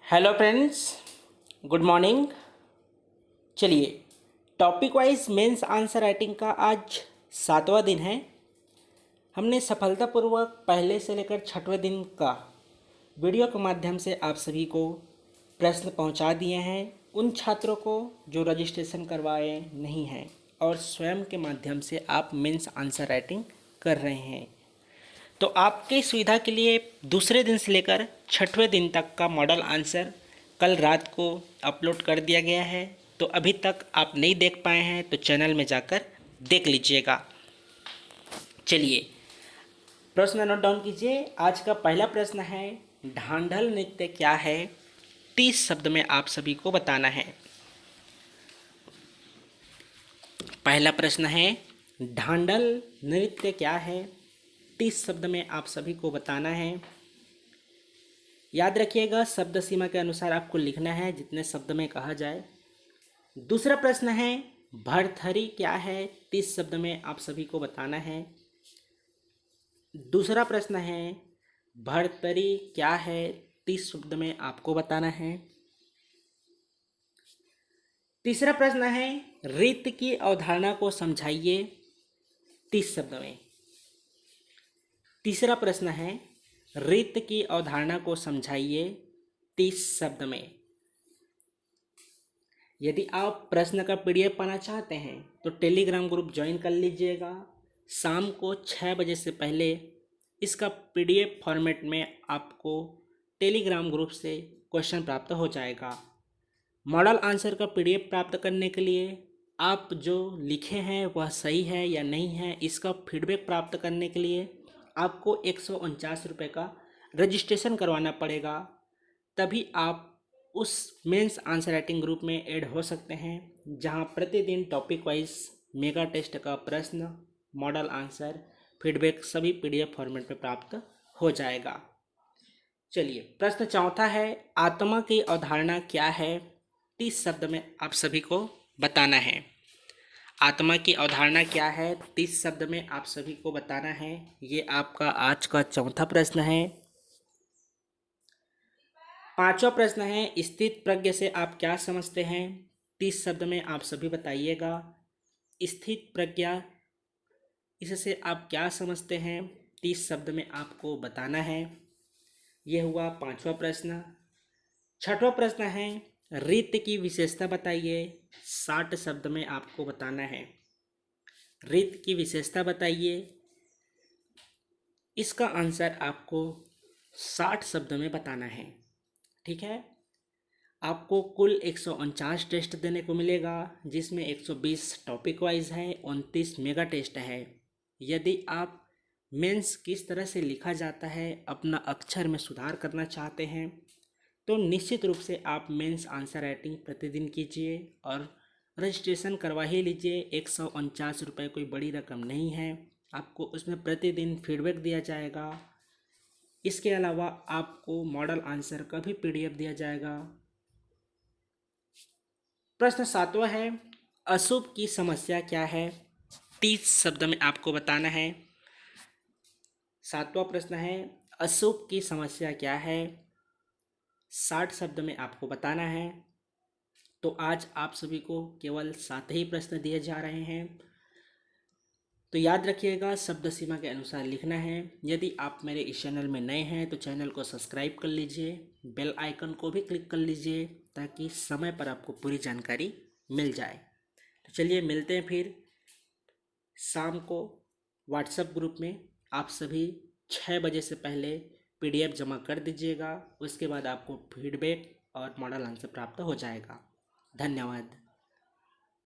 Hello friends, good morning. चलिए, topic wise mains answer writing का आज 7वां दिन है। हमने सफलतापूर्वक पहले से लेकर 6वें दिन का वीडियो के माध्यम से आप सभी को प्रश्न पहुंचा दिए हैं, उन छात्रों को जो रजिस्ट्रेशन करवाए नहीं हैं और स्वयं के माध्यम से आप मेंस आंसर राइटिंग कर रहे हैं। तो आपकी सुविधा के लिए दूसरे दिन से लेकर 6वें दिन तक का मॉडल आंसर कल रात को अपलोड कर दिया गया है। तो अभी तक आप नहीं देख पाए हैं तो चैनल में जाकर देख लीजिएगा। चलिए, प्रश्न नोट डाउन कीजिए। आज का पहला प्रश्न है, ढांढल नृत्य क्या है? 30 शब्द में आप सभी को बताना है। पहला प्रश्न है, ढांढल नृत्य क्या है? 30 शब्द में आप सभी को बताना है। याद रखिएगा, शब्द सीमा के अनुसार आपको लिखना है जितने शब्द में कहा जाए। दूसरा प्रश्न है, भरथरी क्या है? 30 शब्द में आप सभी को बताना है। दूसरा प्रश्न है, भरथरी क्या है? 30 शब्द में आपको बताना है। तीसरा प्रश्न है, रीत की अवधारणा को समझाइए 30 शब्द में। तीसरा प्रश्न है, रीत की अवधारणा को समझाइए 30 शब्द में। यदि आप प्रश्न का पीडीएफ पाना चाहते हैं तो टेलीग्राम ग्रुप ज्वाइन कर लीजिएगा। शाम को 6 बजे से पहले इसका पीडीएफ फॉर्मेट में आपको टेलीग्राम ग्रुप से क्वेश्चन प्राप्त हो जाएगा। मॉडल आंसर का पीडीएफ प्राप्त करने के लिए आप जो लिखे हैं वह सही है या नहीं है, इसका फीडबैक प्राप्त करने के लिए आपको 149 रुपये का रजिस्ट्रेशन करवाना पड़ेगा। तभी आप उस मेंस आंसर राइटिंग ग्रुप में ऐड हो सकते हैं, जहां प्रतिदिन टॉपिक वाइज मेगा टेस्ट का प्रश्न, मॉडल आंसर, फीडबैक सभी पीडीएफ फॉर्मेट में प्राप्त हो जाएगा। चलिए, प्रश्न चौथा है, आत्मा की अवधारणा क्या है? 30 शब्द में आप सभी को बताना है। आत्मा की अवधारणा क्या है? 30 शब्द में आप सभी को बताना है। ये आपका आज का चौथा प्रश्न है। पांचवा प्रश्न है, स्थित प्रज्ञ से आप क्या समझते हैं? 30 शब्द में आप सभी बताइएगा। स्थित प्रज्ञा, इससे आप क्या समझते हैं? 30 शब्द में आपको बताना है। यह हुआ पांचवा प्रश्न। छठवां प्रश्न है, रीत की विशेषता बताइए। 60 शब्द में आपको बताना है। रीत की विशेषता बताइए। इसका आंसर आपको 60 शब्द में बताना है। ठीक है, आपको कुल 149 टेस्ट देने को मिलेगा, जिसमें 120 टॉपिक वाइज है, 29 मेगा टेस्ट है। यदि आप मेंस किस तरह से लिखा जाता है अपना अक्षर में सुधार करना चाहते हैं तो निश्चित रूप से आप मेंस आंसर राइटिंग प्रतिदिन कीजिए और रजिस्ट्रेशन करवा ही लीजिए। 149 रुपये कोई बड़ी रकम नहीं है। आपको उसमें प्रतिदिन फीडबैक दिया जाएगा। इसके अलावा आपको मॉडल आंसर का भी पीडीएफ दिया जाएगा। प्रश्न 7वां है, अशुभ की समस्या क्या है? 30 शब्द में आपको बताना है। 7वां प्रश्न है, अशुभ की समस्या क्या है? 60 शब्द में आपको बताना है। तो आज आप सभी को केवल 7 ही प्रश्न दिए जा रहे हैं। तो याद रखिएगा, शब्द सीमा के अनुसार लिखना है। यदि आप मेरे इस चैनल में नए हैं तो चैनल को सब्सक्राइब कर लीजिए, बेल आइकन को भी क्लिक कर लीजिए ताकि समय पर आपको पूरी जानकारी मिल जाए। तो चलिए, मिलते हैं फिर शाम को व्हाट्सएप ग्रुप में। आप सभी 6 बजे से पहले पीडीएफ जमा कर दीजिएगा। उसके बाद आपको फीडबैक और मॉडल आंसर प्राप्त हो जाएगा। धन्यवाद।